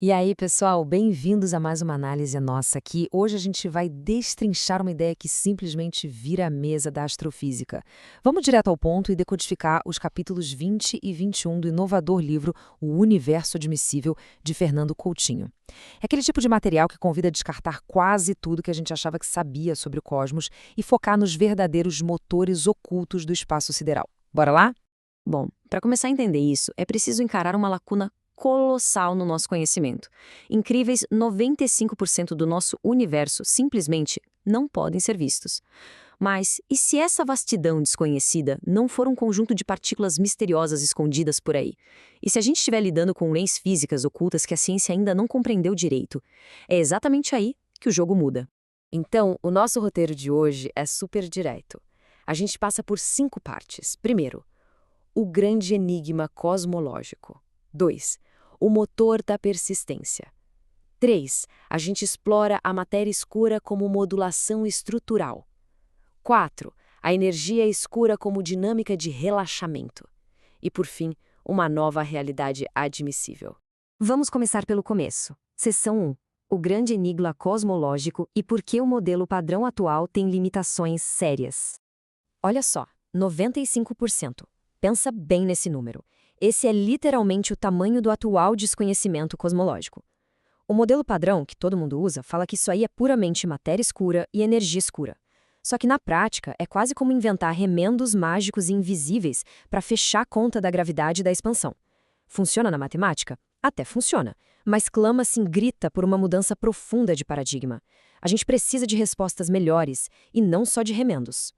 E aí, pessoal, bem-vindos a mais uma análise nossa aqui. Hoje a gente vai destrinchar uma ideia que simplesmente vira a mesa da astrofísica. Vamos direto ao ponto e decodificar os capítulos 20 e 21 do inovador livro O Universo Admissível, de Fernando Coutinho. É aquele tipo de material que convida a descartar quase tudo que a gente achava que sabia sobre o cosmos e focar nos verdadeiros motores ocultos do espaço sideral. Bora lá? Bom, para começar a entender isso, é preciso encarar uma lacuna colossal no nosso conhecimento. Incríveis 95% do nosso universo simplesmente não podem ser vistos. Mas e se essa vastidão desconhecida não for um conjunto de partículas misteriosas escondidas por aí? E se a gente estiver lidando com leis físicas ocultas que a ciência ainda não compreendeu direito? É exatamente aí que o jogo muda. Então, o nosso roteiro de hoje é super direto. A gente passa por 5 partes. Primeiro, o grande enigma cosmológico. 2. O motor da persistência. 3. A gente explora a matéria escura como modulação estrutural. 4. A energia escura como dinâmica de relaxamento. E, por fim, uma nova realidade admissível. Vamos começar pelo começo. Seção 1. O grande enigma cosmológico e por que o modelo padrão atual tem limitações sérias. Olha só, 95%. Pensa bem nesse número. Esse é literalmente o tamanho do atual desconhecimento cosmológico. O modelo padrão, que todo mundo usa, fala que isso aí é puramente matéria escura e energia escura. Só que na prática, é quase como inventar remendos mágicos e invisíveis para fechar a conta da gravidade e da expansão. Funciona na matemática? Até funciona, mas clama-se em grita por uma mudança profunda de paradigma. A gente precisa de respostas melhores e não só de remendos.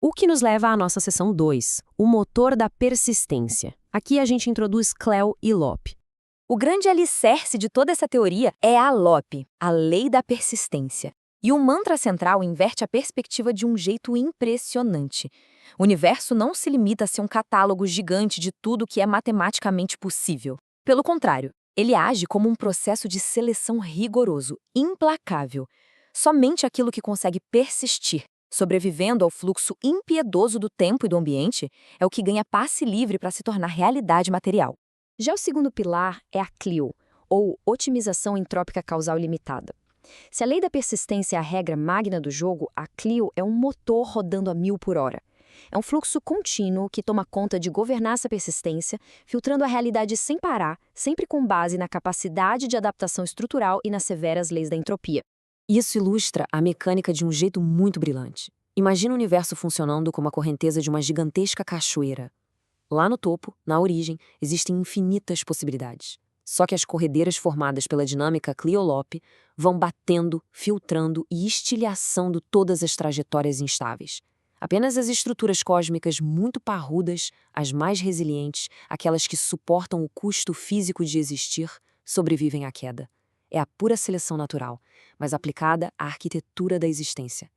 O que nos leva à nossa seção 2, o motor da persistência. Aqui a gente introduz Cleo e Lop. O grande alicerce de toda essa teoria é a Lop, a lei da persistência. E o mantra central inverte a perspectiva de um jeito impressionante. O universo não se limita a ser um catálogo gigante de tudo que é matematicamente possível. Pelo contrário, ele age como um processo de seleção rigoroso, implacável. Somente aquilo que consegue persistir, sobrevivendo ao fluxo impiedoso do tempo e do ambiente, é o que ganha passe livre para se tornar realidade material. Já o segundo pilar é a CLIO, ou otimização entrópica causal limitada. Se a lei da persistência é a regra magna do jogo, a CLIO é um motor rodando a 1000 por hora. É um fluxo contínuo que toma conta de governar essa persistência, filtrando a realidade sem parar, sempre com base na capacidade de adaptação estrutural e nas severas leis da entropia. Isso ilustra a mecânica de um jeito muito brilhante. Imagina o universo funcionando como a correnteza de uma gigantesca cachoeira. Lá no topo, na origem, existem infinitas possibilidades. Só que as corredeiras formadas pela dinâmica Clio-Lop vão batendo, filtrando e estilhaçando todas as trajetórias instáveis. Apenas as estruturas cósmicas muito parrudas, as mais resilientes, aquelas que suportam o custo físico de existir, sobrevivem à queda. É a pura seleção natural, mas aplicada à arquitetura da existência.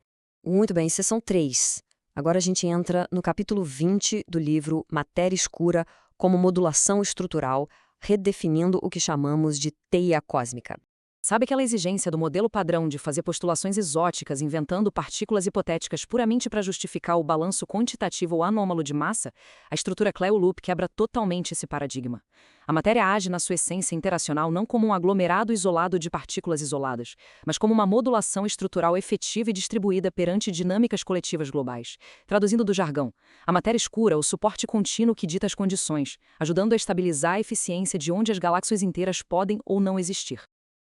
Muito bem, seção 3. Agora a gente entra no capítulo 20 do livro Matéria Escura como Modulação Estrutural, redefinindo o que chamamos de teia cósmica. Sabe aquela exigência do modelo padrão de fazer postulações exóticas inventando partículas hipotéticas puramente para justificar o balanço quantitativo ou anômalo de massa? A estrutura Cleo-Loop quebra totalmente esse paradigma. A matéria age na sua essência interacional não como um aglomerado isolado de partículas isoladas, mas como uma modulação estrutural efetiva e distribuída perante dinâmicas coletivas globais. Traduzindo do jargão, a matéria escura é o suporte contínuo que dita as condições, ajudando a estabilizar a eficiência de onde as galáxias inteiras podem ou não existir.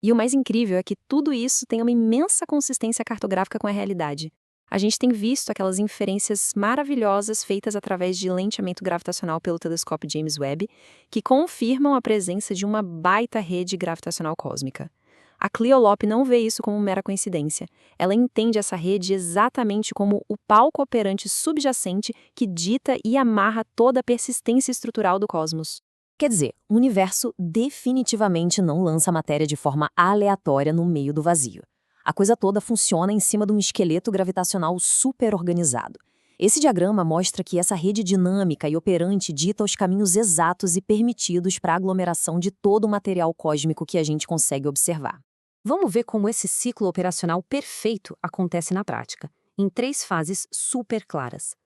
E o mais incrível é que tudo isso tem uma imensa consistência cartográfica com a realidade. A gente tem visto aquelas inferências maravilhosas feitas através de lenteamento gravitacional pelo telescópio James Webb, que confirmam a presença de uma baita rede gravitacional cósmica. A Clio-Lop não vê isso como mera coincidência. Ela entende essa rede exatamente como o palco operante subjacente que dita e amarra toda a persistência estrutural do cosmos. Quer dizer, o universo definitivamente não lança matéria de forma aleatória no meio do vazio. A coisa toda funciona em cima de um esqueleto gravitacional super organizado. Esse diagrama mostra que essa rede dinâmica e operante dita os caminhos exatos e permitidos para a aglomeração de todo o material cósmico que a gente consegue observar. Vamos ver como esse ciclo operacional perfeito acontece na prática, em 3 fases super claras.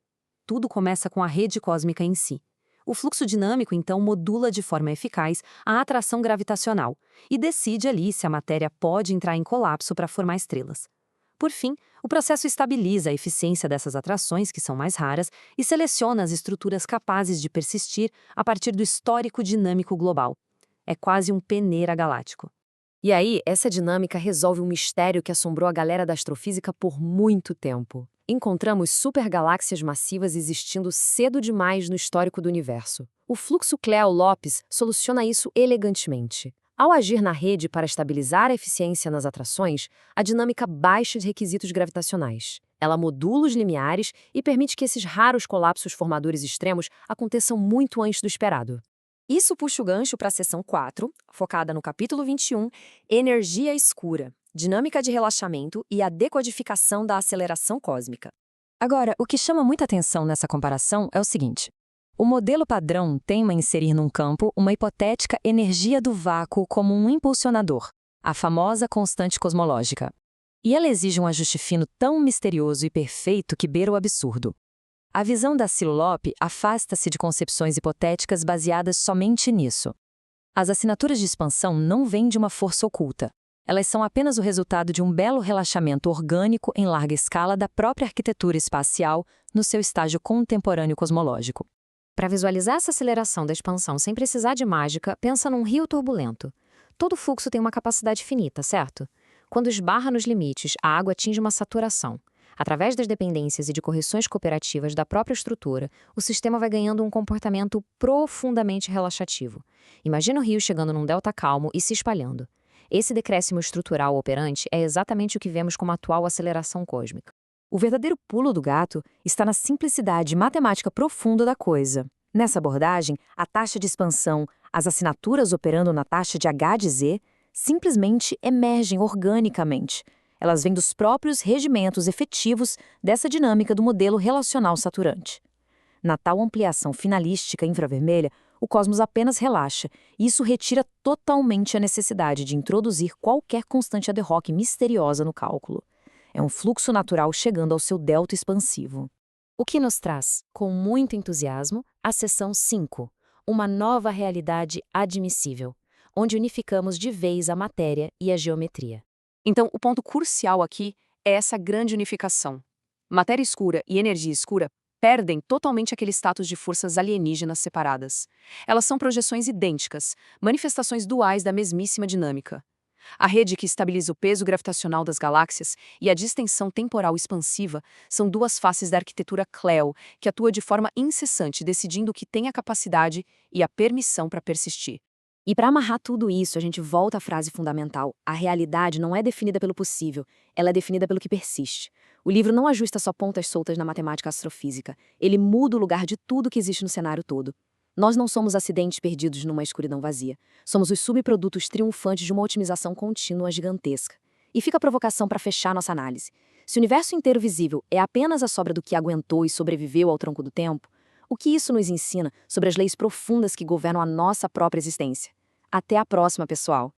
Tudo começa com a rede cósmica em si. O fluxo dinâmico, então, modula de forma eficaz a atração gravitacional e decide ali se a matéria pode entrar em colapso para formar estrelas. Por fim, o processo estabiliza a eficiência dessas atrações, que são mais raras, e seleciona as estruturas capazes de persistir a partir do histórico dinâmico global. É quase um peneira galáctico. E aí, essa dinâmica resolve um mistério que assombrou a galera da astrofísica por muito tempo. Encontramos supergaláxias massivas existindo cedo demais no histórico do universo. O fluxo Cleo-Lopes soluciona isso elegantemente. Ao agir na rede para estabilizar a eficiência nas atrações, a dinâmica baixa de requisitos gravitacionais. Ela modula os limiares e permite que esses raros colapsos formadores extremos aconteçam muito antes do esperado. Isso puxa o gancho para a seção 4, focada no capítulo 21, Energia escura, dinâmica de relaxamento e a decodificação da aceleração cósmica. Agora, o que chama muita atenção nessa comparação é o seguinte: o modelo padrão teima em inserir num campo uma hipotética energia do vácuo como um impulsionador, a famosa constante cosmológica. E ela exige um ajuste fino tão misterioso e perfeito que beira o absurdo. A visão da Silo-Lope afasta-se de concepções hipotéticas baseadas somente nisso. As assinaturas de expansão não vêm de uma força oculta. Elas são apenas o resultado de um belo relaxamento orgânico em larga escala da própria arquitetura espacial no seu estágio contemporâneo cosmológico. Para visualizar essa aceleração da expansão sem precisar de mágica, pensa num rio turbulento. Todo fluxo tem uma capacidade finita, certo? Quando esbarra nos limites, a água atinge uma saturação. Através das dependências e de correções cooperativas da própria estrutura, o sistema vai ganhando um comportamento profundamente relaxativo. Imagina o rio chegando num delta calmo e se espalhando. Esse decréscimo estrutural operante é exatamente o que vemos como a atual aceleração cósmica. O verdadeiro pulo do gato está na simplicidade matemática profunda da coisa. Nessa abordagem, a taxa de expansão, as assinaturas operando na taxa de H de Z, simplesmente emergem organicamente. Elas vêm dos próprios regimentos efetivos dessa dinâmica do modelo relacional saturante. Na tal ampliação finalística infravermelha, o cosmos apenas relaxa, e isso retira totalmente a necessidade de introduzir qualquer constante ad hoc misteriosa no cálculo. É um fluxo natural chegando ao seu delta expansivo. O que nos traz, com muito entusiasmo, a seção 5, uma nova realidade admissível, onde unificamos de vez a matéria e a geometria. Então, o ponto crucial aqui é essa grande unificação. Matéria escura e energia escura perdem totalmente aquele status de forças alienígenas separadas. Elas são projeções idênticas, manifestações duais da mesmíssima dinâmica. A rede que estabiliza o peso gravitacional das galáxias e a distensão temporal expansiva são duas faces da arquitetura Cleo, que atua de forma incessante, decidindo o que tem a capacidade e a permissão para persistir. E para amarrar tudo isso, a gente volta à frase fundamental: a realidade não é definida pelo possível, ela é definida pelo que persiste. O livro não ajusta só pontas soltas na matemática astrofísica, ele muda o lugar de tudo que existe no cenário todo. Nós não somos acidentes perdidos numa escuridão vazia. Somos os subprodutos triunfantes de uma otimização contínua gigantesca. E fica a provocação para fechar nossa análise. Se o universo inteiro visível é apenas a sobra do que aguentou e sobreviveu ao tronco do tempo, o que isso nos ensina sobre as leis profundas que governam a nossa própria existência? Até a próxima, pessoal!